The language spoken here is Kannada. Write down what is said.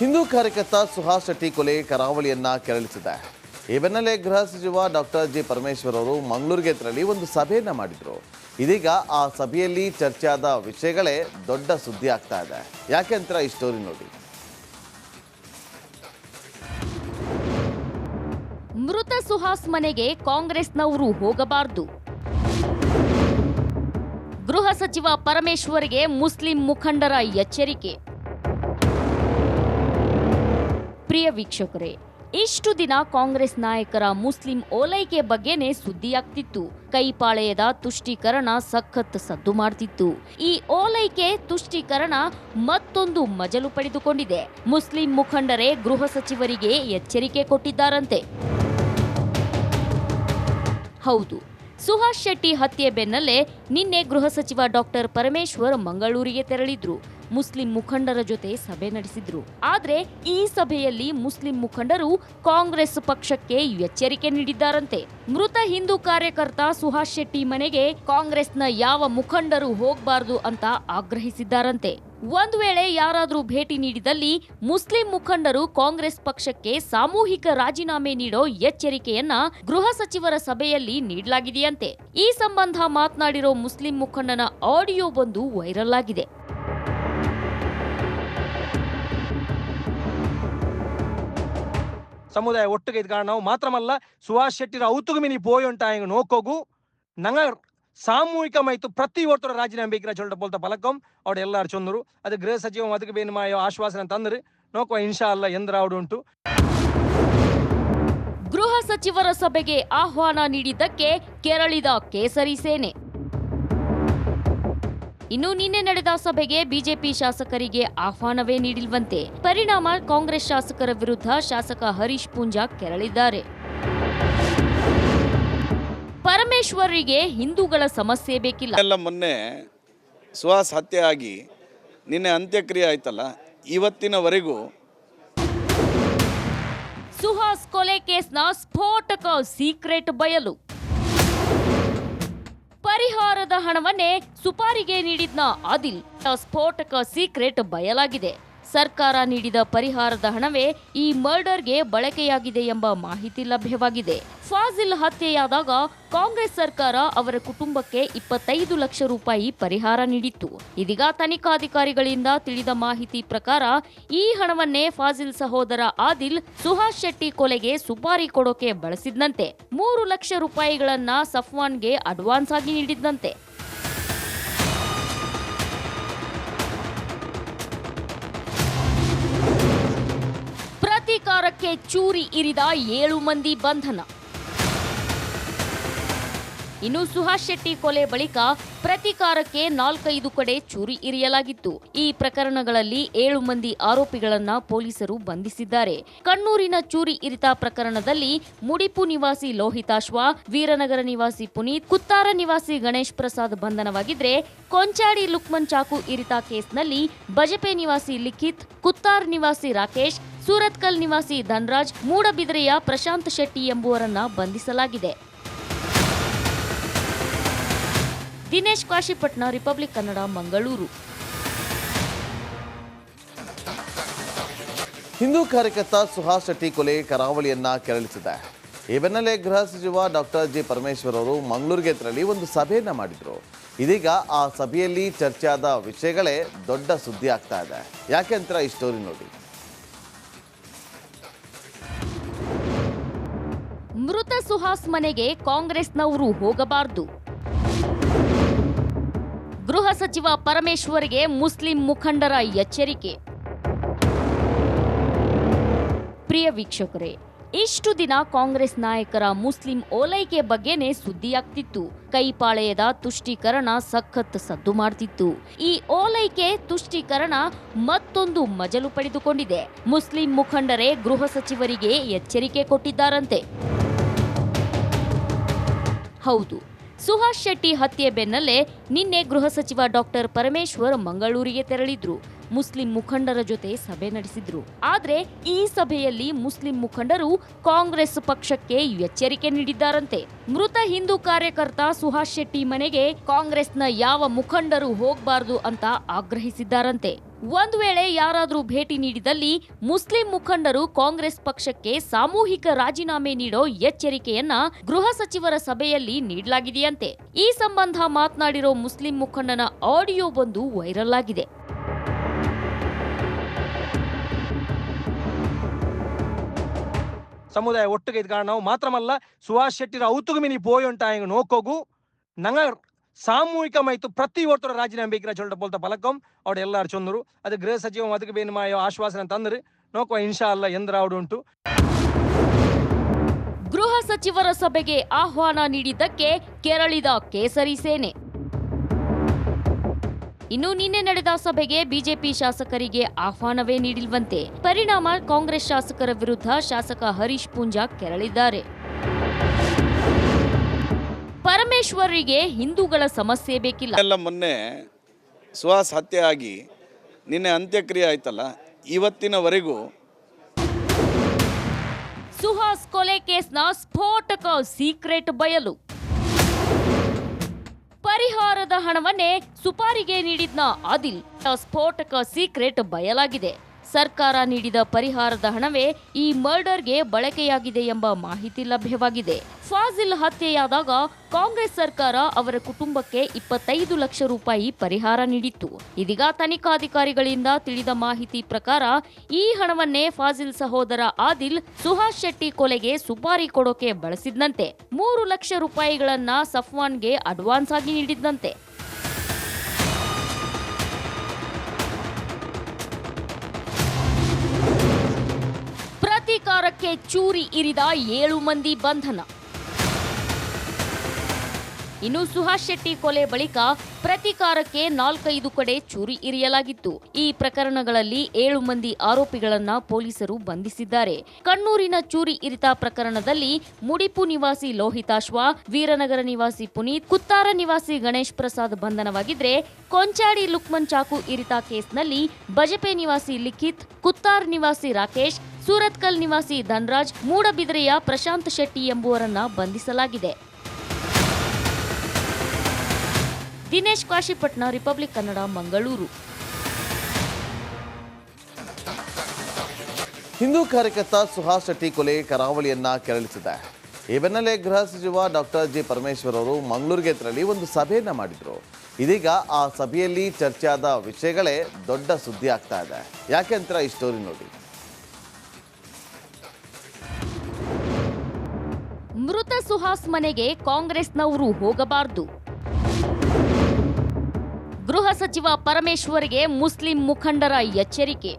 ಹಿಂದೂ ಕಾರ್ಯಕರ್ತ ಸುಹಾಸ್ ಶೆಟ್ಟಿ ಕೊಲೆ ಕರಾವಳಿಯನ್ನ ಕೆರಳಿಸಿದೆ. ಈ ಬೆನ್ನಲ್ಲೇ ಗೃಹ ಸಚಿವ ಡಾಕ್ಟರ್ ಜಿ ಪರಮೇಶ್ವರ್ ಅವರು ಮಂಗಳೂರಿಗೆ ತೆರಳಿ ಒಂದು ಸಭೆಯನ್ನ ಮಾಡಿದ್ರು. ಇದೀಗ ಆ ಸಭೆಯಲ್ಲಿ ಚರ್ಚೆಯಾದ ವಿಷಯಗಳೇ ದೊಡ್ಡ ಸುದ್ದಿ ಆಗ್ತಾ ಇದೆ. ಯಾಕೆ ಅಂತ ಈ ಸ್ಟೋರಿ ನೋಡಿ. ಮೃತ ಸುಹಾಸ್ ಮನೆಗೆ ಕಾಂಗ್ರೆಸ್ನವರು ಹೋಗಬಾರದು. ಗೃಹ ಸಚಿವ ಪರಮೇಶ್ವರ್ಗೆ ಮುಸ್ಲಿಂ ಮುಖಂಡರ ಎಚ್ಚರಿಕೆ. ಪ್ರಿಯ ವೀಕ್ಷಕರೇ, ಇಷ್ಟು ದಿನ ಕಾಂಗ್ರೆಸ್ ನಾಯಕರ ಮುಸ್ಲಿಂ ಓಲೈಕೆ ಬಗ್ಗೆನೇ ಸುದ್ದಿಯಾಗ್ತಿತ್ತು. ಕೈಪಾಳೆಯದ ತುಷ್ಟೀಕರಣ ಸಖತ್ ಸದ್ದು ಮಾಡ್ತಿತ್ತು. ಈ ಓಲೈಕೆ ತುಷ್ಟೀಕರಣ ಮತ್ತೊಂದು ಮಜಲು ಪಡೆದುಕೊಂಡಿದೆ. ಮುಸ್ಲಿಂ ಮುಖಂಡರೇ ಗೃಹ ಸಚಿವರಿಗೆ ಎಚ್ಚರಿಕೆ ಕೊಟ್ಟಿದ್ದಾರಂತೆ. ಹೌದು, ಸುಹಾಸ್ ಶೆಟ್ಟಿ ಹತ್ಯೆ ಬೆನ್ನಲ್ಲೇ ನಿನ್ನೆ ಗೃಹ ಸಚಿವ ಡಾಕ್ಟರ್ ಪರಮೇಶ್ವರ್ ಮಂಗಳೂರಿಗೆ ತೆರಳಿದ್ರು. ಮುಸ್ಲಿಂ ಮುಖಂಡರ ಜೊತೆ ಸಭೆ ನಡೆಸಿದ್ರು. ಆದ್ರೆ ಈ ಸಭೆಯಲ್ಲಿ ಮುಸ್ಲಿಂ ಮುಖಂಡರು ಕಾಂಗ್ರೆಸ್ ಪಕ್ಷಕ್ಕೆ ಎಚ್ಚರಿಕೆ ನೀಡಿದ್ದಾರಂತೆ. ಮೃತ ಹಿಂದೂ ಕಾರ್ಯಕರ್ತ ಸುಹಾಸ್ ಶೆಟ್ಟಿ ಮನೆಗೆ ಕಾಂಗ್ರೆಸ್ನ ಯಾವ ಮುಖಂಡರು ಹೋಗಬಾರದು ಅಂತ ಆಗ್ರಹಿಸಿದ್ದಾರಂತೆ. ಒಂದು ವೇಳೆ ಯಾರಾದರೂ ಭೇಟಿ ನೀಡಿದಲ್ಲಿ ಮುಸ್ಲಿಂ ಮುಖಂಡರು ಕಾಂಗ್ರೆಸ್ ಪಕ್ಷಕ್ಕೆ ಸಾಮೂಹಿಕ ರಾಜೀನಾಮೆ ನೀಡೋ ಎಚ್ಚರಿಕೆಯನ್ನ ಗೃಹ ಸಚಿವರ ಸಭೆಯಲ್ಲಿ ನೀಡಲಾಗಿದೆಯಂತೆ. ಈ ಸಂಬಂಧ ಮಾತನಾಡಿರೋ ಮುಸ್ಲಿಂ ಮುಖಂಡನ ಆಡಿಯೋ ಬಂದು ವೈರಲ್ ಆಗಿದೆ. ಸಮುದಾಯ ಒಟ್ಟಿಗೆ ಇದ್ ಕಾರಣ ಮಾತ್ರಮಲ್ಲ ಸುಹಾಸ್ ಶೆಟ್ಟಿರ ಔತುಗುಮಿನಿ ಪೋಯುಂಟಾಯ ನೋಕೋಗು ನಂಗ ಸಾಮೂಹಿಕಮಾಯಿತು ಪ್ರತಿ ಒತ್ತಡ ರಾಜೀನಾಮೆ ಬೇಕಿರ ಚೊಲ್ಟ ಬೋಲ್ತ ಪಲಕಂ ಅವ್ರು ಎಲ್ಲಾರು ಚೊಂದರು ಅದು ಗೃಹ ಸಚಿವ ಅದಕ್ಕೆ ಬೇನು ಮಾಯೋ ಆಶ್ವಾಸನೆ ತಂದ್ರೆ ನೋಕುವ ಇನ್ಶಾ ಅಲ್ಲ ಎಂದ್ರ ಉಂಟು. ಗೃಹ ಸಚಿವರ ಸಭೆಗೆ ಆಹ್ವಾನ ನೀಡಿದ್ದಕ್ಕೆ ಕೆರಳಿದ ಕೇಸರಿ ಸೇನೆ. ಇನ್ನು ನಿನ್ನೆ ನಡೆದ ಸಭೆಗೆ ಬಿಜೆಪಿ ಶಾಸಕರಿಗೆ ಆಹ್ವಾನವೇ ನೀಡಿಲ್ವಂತೆ. ಪರಿಣಾಮ ಕಾಂಗ್ರೆಸ್ ಶಾಸಕರ ವಿರುದ್ಧ ಶಾಸಕ ಹರೀಶ್ ಪೂಂಜಾ ಕೆರಳಿದ್ದಾರೆ. ಪರಮೇಶ್ವರಿಗೆ ಹಿಂದೂಗಳ ಸಮಸ್ಯೆ ಬೇಕಿಲ್ಲ. ಎಲ್ಲ ಮೊನ್ನೆ ಸುಹಾಸ್ ಹತ್ಯೆ ಆಗಿ ನಿನ್ನೆ ಅಂತ್ಯಕ್ರಿಯೆ ಆಯ್ತಲ್ಲ, ಇವತ್ತಿನವರೆಗೂ ಸುಹಾಸ್ ಕೊಲೆ ಕೇಸ್ನ ಸ್ಫೋಟಕ ಸೀಕ್ರೆಟ್ ಬಯಲು. ಪರಿಹಾರದ ಹಣವನ್ನೇ ಸುಪಾರಿಗೆ ನೀಡಿದ್ನ ಆದಿಲ್. ಸ್ಫೋಟಕ ಸೀಕ್ರೆಟ್ ಬಯಲಾಗಿದೆ. ಸರ್ಕಾರ ನೀಡಿದ ಪರಿಹಾರದ ಹಣವೇ ಈ ಮರ್ಡರ್ಗೆ ಬಳಕೆಯಾಗಿದೆ ಎಂಬ ಮಾಹಿತಿ ಲಭ್ಯವಾಗಿದೆ. ಫಾಜಿಲ್ ಹತ್ಯೆಯಾದಾಗ ಕಾಂಗ್ರೆಸ್ ಸರ್ಕಾರ ಅವರ ಕುಟುಂಬಕ್ಕೆ 25 ಲಕ್ಷ ರೂಪಾಯಿ ಪರಿಹಾರ ನೀಡಿತ್ತು. ಇದೀಗ ತನಿಖಾಧಿಕಾರಿಗಳಿಂದ ತಿಳಿದ ಮಾಹಿತಿ ಪ್ರಕಾರ ಈ ಹಣವನ್ನೇ ಫಾಜಿಲ್ ಸಹೋದರ ಆದಿಲ್ ಸುಹಾಸ್ ಶೆಟ್ಟಿ ಕೊಲೆಗೆ ಸುಪಾರಿ ಕೊಡೋಕೆ ಬಳಸಿದ್ದಂತೆ. 3 ಲಕ್ಷ ರೂಪಾಯಿಗಳನ್ನ ಸಫ್ವಾನ್ಗೆ ಅಡ್ವಾನ್ಸ್ ಆಗಿ ನೀಡಿದ್ದಂತೆ. ಪ್ರತಿಕಾರಕ್ಕೆ ಚೂರಿ ಇರಿದ 7 ಮಂದಿ ಬಂಧನ. ಇನ್ನು ಸುಹಾಸ್ ಶೆಟ್ಟಿ ಕೊಲೆ ಬಳಿಕ ಪ್ರತಿಕಾರಕ್ಕೆ 4-5 ಕಡೆ ಚೂರಿ ಇರಿಯಲಾಗಿತ್ತು. ಈ ಪ್ರಕರಣಗಳಲ್ಲಿ 7 ಮಂದಿ ಆರೋಪಿಗಳನ್ನ ಪೊಲೀಸರು ಬಂಧಿಸಿದ್ದಾರೆ. ಕಣ್ಣೂರಿನ ಚೂರಿ ಇರಿತ ಪ್ರಕರಣದಲ್ಲಿ ಮುಡಿಪು ನಿವಾಸಿ ಲೋಹಿತಾಶ್ವ, ವೀರನಗರ ನಿವಾಸಿ ಪುನೀತ್, ಕುತ್ತಾರ ನಿವಾಸಿ ಗಣೇಶ್ ಪ್ರಸಾದ್ ಬಂಧನವಾಗಿದ್ರೆ, ಕೊಂಚಾಡಿ ಲುಕ್ಮನ್ ಚಾಕು ಇರಿತ ಕೇಸ್ನಲ್ಲಿ ಬಜಪೆ ನಿವಾಸಿ ಲಿಖಿತ್, ಕುತ್ತಾರ್ ನಿವಾಸಿ ರಾಕೇಶ್, ಸೂರತ್ಕಲ್ ನಿವಾಸಿ ಧನ್ರಾಜ್, ಮೂಡಬಿದಿರೆಯ ಪ್ರಶಾಂತ್ ಶೆಟ್ಟಿ ಎಂಬುವರನ್ನ ಬಂಧಿಸಲಾಗಿದೆ. ದಿನೇಶ್ ಕಾಶಿಪಟ್ನ, ರಿಪಬ್ಲಿಕ್ ಕನ್ನಡ, ಮಂಗಳೂರು. ಹಿಂದೂ ಕಾರ್ಯಕರ್ತ ಸುಹಾಸ್ ಶೆಟ್ಟಿ ಕೊಲೆ ಕರಾವಳಿಯನ್ನ ಕೆರಳಿಸಿದೆ. ಈ ಬೆನ್ನಲ್ಲೇ ಗೃಹ ಸಚಿವ ಡಾಕ್ಟರ್ ಜಿ ಪರಮೇಶ್ವರ್ ಅವರು ಮಂಗಳೂರಿಗೆ ತೆರಳಿ ಒಂದು ಸಭೆಯನ್ನ ಮಾಡಿದ್ರು. ಇದೀಗ ಆ ಸಭೆಯಲ್ಲಿ ಚರ್ಚೆಯಾದ ವಿಷಯಗಳೇ ದೊಡ್ಡ ಸುದ್ದಿ ಆಗ್ತಾ ಇದೆ. ಯಾಕೆ ಅಂತ ಈ ಸ್ಟೋರಿ ನೋಡಿ. ಮೃತ ಸುಹಾಸ್ ಮನೆಗೆ ಕಾಂಗ್ರೆಸ್ನವರು ಹೋಗಬಾರದು. ಗೃಹ ಸಚಿವ ಪರಮೇಶ್ವರ್ಗೆ ಮುಸ್ಲಿಂ ಮುಖಂಡರ ಎಚ್ಚರಿಕೆ. ಪ್ರಿಯ ವೀಕ್ಷಕರೇ, ಇಷ್ಟು ದಿನ ಕಾಂಗ್ರೆಸ್ ನಾಯಕರ ಮುಸ್ಲಿಂ ಓಲೈಕೆ ಬಗ್ಗೆನೇ ಸುದ್ದಿಯಾಗ್ತಿತ್ತು. ಕೈಪಾಳೆಯದ ತುಷ್ಟೀಕರಣ ಸಖತ್ ಸದ್ದು ಮಾಡ್ತಿತ್ತು. ಈ ಓಲೈಕೆ ತುಷ್ಟೀಕರಣ ಮತ್ತೊಂದು ಮಜಲು ಪಡೆದುಕೊಂಡಿದೆ. ಮುಸ್ಲಿಂ ಮುಖಂಡರೇ ಗೃಹ ಸಚಿವರಿಗೆ ಎಚ್ಚರಿಕೆ ಕೊಟ್ಟಿದ್ದಾರಂತೆ. ಹೌದು, ಸುಹಾಸ್ ಶೆಟ್ಟಿ ಹತ್ಯೆ ಬೆನ್ನಲ್ಲೇ ನಿನ್ನೆ ಗೃಹ ಸಚಿವ ಡಾಕ್ಟರ್ ಪರಮೇಶ್ವರ್ ಮಂಗಳೂರಿಗೆ ತೆರಳಿದ್ರು. ಮುಸ್ಲಿಂ ಮುಖಂಡರ ಜೊತೆ ಸಭೆ ನಡೆಸಿದ್ರು. ಆದ್ರೆ ಈ ಸಭೆಯಲ್ಲಿ ಮುಸ್ಲಿಂ ಮುಖಂಡರು ಕಾಂಗ್ರೆಸ್ ಪಕ್ಷಕ್ಕೆ ಎಚ್ಚರಿಕೆ ನೀಡಿದ್ದಾರಂತೆ. ಮೃತ ಹಿಂದೂ ಕಾರ್ಯಕರ್ತ ಸುಹಾಸ್ ಶೆಟ್ಟಿ ಮನೆಗೆ ಕಾಂಗ್ರೆಸ್ನ ಯಾವ ಮುಖಂಡರು ಹೋಗಬಾರದು ಅಂತ ಆಗ್ರಹಿಸಿದ್ದಾರಂತೆ. ಒಂದು ವೇಳೆ ಯಾರಾದರೂ ಭೇಟಿ ನೀಡಿದಲ್ಲಿ ಮುಸ್ಲಿಂ ಮುಖಂಡರು ಕಾಂಗ್ರೆಸ್ ಪಕ್ಷಕ್ಕೆ ಸಾಮೂಹಿಕ ರಾಜೀನಾಮೆ ನೀಡೋ ಎಚ್ಚರಿಕೆಯನ್ನ ಗೃಹ ಸಚಿವರ ಸಭೆಯಲ್ಲಿ ನೀಡಲಾಗಿದೆಯಂತೆ. ಈ ಸಂಬಂಧ ಮಾತನಾಡಿರೋ ಮುಸ್ಲಿಂ ಮುಖಂಡನ ಆಡಿಯೋ ಬಂದು ವೈರಲ್ ಆಗಿದೆ. ಸಮುದಾಯ ಒಟ್ಟಿಗೆ ಇದ್ದ ಕಾರಣ ನಾವು ಮಾತ್ರಮಲ್ಲ ಸುಹಾಸ್ ಶೆಟ್ಟಿರ ಔತುಗು ಮಿನಿ ಪೋಯುಂಟಾಯಂಗ ನೋಕೋಗು ನಂಗ ಸಾಮೂಹಿಕಮೈತು ಪ್ರತಿ ಒತ್ತಡ ರಾಜೀನಾಮೆ ಬೇಕಿರ ಚೊಲ್ಟ ಬೋಲ್ತ ಪಲಕಂ ಅವಡು ಎಲ್ಲಾರು ಚೊಂದರು ಅದು ಗೃಹ ಸಚಿವ ಅದಕ್ಕೆ ಬೇನು ಮಾಯೋ ಆಶ್ವಾಸನೆ ತಂದ್ರೆ ನೋಕುವ ಇನ್ಶಾ ಅಲ್ಲ ಎಂದ್ರ ಉಂಟು. ಗೃಹ ಸಚಿವರ ಸಭೆಗೆ ಆಹ್ವಾನ ನೀಡಿದ್ದಕ್ಕೆ ಕೆರಳಿದ ಕೇಸರಿ ಸೇನೆ. ಇನ್ನು ನಿನ್ನೆ ನಡೆದ ಸಭೆಗೆ ಬಿಜೆಪಿ ಶಾಸಕರಿಗೆ ಆಹ್ವಾನವೇ ನೀಡಿಲ್ವಂತೆ. ಪರಿಣಾಮ ಕಾಂಗ್ರೆಸ್ ಶಾಸಕರ ವಿರುದ್ಧ ಶಾಸಕ ಹರೀಶ್ ಪೂಂಜಾ ಕೆರಳಿದ್ದಾರೆ. ಪರಮೇಶ್ವರಿಗೆ ಹಿಂದೂಗಳ ಸಮಸ್ಯೆ ಬೇಕಿಲ್ಲ. ಎಲ್ಲ ಮೊನ್ನೆ ಸುಹಾಸ್ ಹತ್ಯೆ ಆಗಿ ನಿನ್ನೆ ಅಂತ್ಯಕ್ರಿಯೆ ಆಯ್ತಲ್ಲ, ಇವತ್ತಿನವರೆಗೂ ಸುಹಾಸ್ ಕೊಲೆ ಕೇಸ್ನ ಸ್ಫೋಟಕ ಸೀಕ್ರೆಟ್ ಬಯಲು. ಪರಿಹಾರದ ಹಣವನ್ನೇ ಸುಪಾರಿಗೆ ನೀಡಿದ್ನ ಆದಿಲ್. ಸ್ಫೋಟಕ ಸೀಕ್ರೆಟ್ ಬಯಲಾಗಿದೆ. ಸರ್ಕಾರ ನೀಡಿದ ಪರಿಹಾರದ ಹಣವೇ ಈ ಮರ್ಡರ್ಗೆ ಬಳಕೆಯಾಗಿದೆ ಎಂಬ ಮಾಹಿತಿ ಲಭ್ಯವಾಗಿದೆ. ಫಾಜಿಲ್ ಹತ್ಯೆಯಾದಾಗ ಕಾಂಗ್ರೆಸ್ ಸರ್ಕಾರ ಅವರ ಕುಟುಂಬಕ್ಕೆ 25 ಲಕ್ಷ ರೂಪಾಯಿ ಪರಿಹಾರ ನೀಡಿತ್ತು. ಇದೀಗ ತನಿಖಾಧಿಕಾರಿಗಳಿಂದ ತಿಳಿದ ಮಾಹಿತಿ ಪ್ರಕಾರ ಈ ಹಣವನ್ನೇ ಫಾಜಿಲ್ ಸಹೋದರ ಆದಿಲ್ ಸುಹಾಸ್ ಶೆಟ್ಟಿ ಕೊಲೆಗೆ ಸುಪಾರಿ ಕೊಡೋಕೆ ಬಳಸಿದ್ದಂತೆ. 3 ಲಕ್ಷ ರೂಪಾಯಿಗಳನ್ನ ಸಫ್ವಾನ್ಗೆ ಅಡ್ವಾನ್ಸ್ ಆಗಿ ನೀಡಿದ್ದಂತೆ. ಪ್ರತಿಕಾರಕ್ಕೆ ಚೂರಿ ಇರಿದ 7 ಮಂದಿ ಬಂಧನ. ಇನ್ನು ಸುಹಾಸ್ ಶೆಟ್ಟಿ ಕೊಲೆ ಬಳಿಕ ಪ್ರತಿಕಾರಕ್ಕೆ 4-5 ಕಡೆ ಚೂರಿ ಇರಿಯಲಾಗಿತ್ತು. ಈ ಪ್ರಕರಣಗಳಲ್ಲಿ 7 ಮಂದಿ ಆರೋಪಿಗಳನ್ನ ಪೊಲೀಸರು ಬಂಧಿಸಿದ್ದಾರೆ. ಕಣ್ಣೂರಿನ ಚೂರಿ ಇರಿತ ಪ್ರಕರಣದಲ್ಲಿ ಮುಡಿಪು ನಿವಾಸಿ ಲೋಹಿತಾಶ್ವ, ವೀರನಗರ ನಿವಾಸಿ ಪುನೀತ್, ಕುತ್ತಾರ ನಿವಾಸಿ ಗಣೇಶ್ ಪ್ರಸಾದ್ ಬಂಧನವಾಗಿದ್ರೆ, ಕೊಂಚಾಡಿ ಲುಕ್ಮನ್ ಚಾಕು ಇರಿತ ಕೇಸ್ನಲ್ಲಿ ಬಜಪೆ ನಿವಾಸಿ ಲಿಖಿತ್, ಕುತ್ತಾರ್ ನಿವಾಸಿ ರಾಕೇಶ್, ಸೂರತ್ಕಲ್ ನಿವಾಸಿ ಧನ್ರಾಜ್, ಮೂಡಬಿದಿರೆಯ ಪ್ರಶಾಂತ್ ಶೆಟ್ಟಿ ಎಂಬುವರನ್ನ ಬಂಧಿಸಲಾಗಿದೆ. ದಿನೇಶ್ ಕಾಶಿಪಟ್ನ, ರಿಪಬ್ಲಿಕ್ ಕನ್ನಡ, ಮಂಗಳೂರು. ಹಿಂದೂ ಕಾರ್ಯಕರ್ತ ಸುಹಾಸ್ ಶೆಟ್ಟಿ ಕೊಲೆ ಕರಾವಳಿಯನ್ನ ಕೆರಳಿಸಿದೆ. ಈ ಬೆನ್ನಲ್ಲೇ ಗೃಹ ಸಚಿವ ಡಾಕ್ಟರ್ ಜಿ ಪರಮೇಶ್ವರ್ ಅವರು ಮಂಗಳೂರಿಗೆ ತೆರಳಿ ಒಂದು ಸಭೆಯನ್ನ ಮಾಡಿದ್ರು. ಇದೀಗ ಆ ಸಭೆಯಲ್ಲಿ ಚರ್ಚೆಯಾದ ವಿಷಯಗಳೇ ದೊಡ್ಡ ಸುದ್ದಿ ಆಗ್ತಾ ಇದೆ. ಯಾಕೆ ಅಂತೀರಾ? ಈ ಸ್ಟೋರಿ ನೋಡಿ. ಮೃತ ಸುಹಾಸ್ ಮನೆಗೆ ಕಾಂಗ್ರೆಸ್ನವರು ಹೋಗಬಾರದು. ಗೃಹ ಸಚಿವ ಪರಮೇಶ್ವರ್ಗೆ ಮುಸ್ಲಿಂ ಮುಖಂಡರ ಎಚ್ಚರಿಕೆ.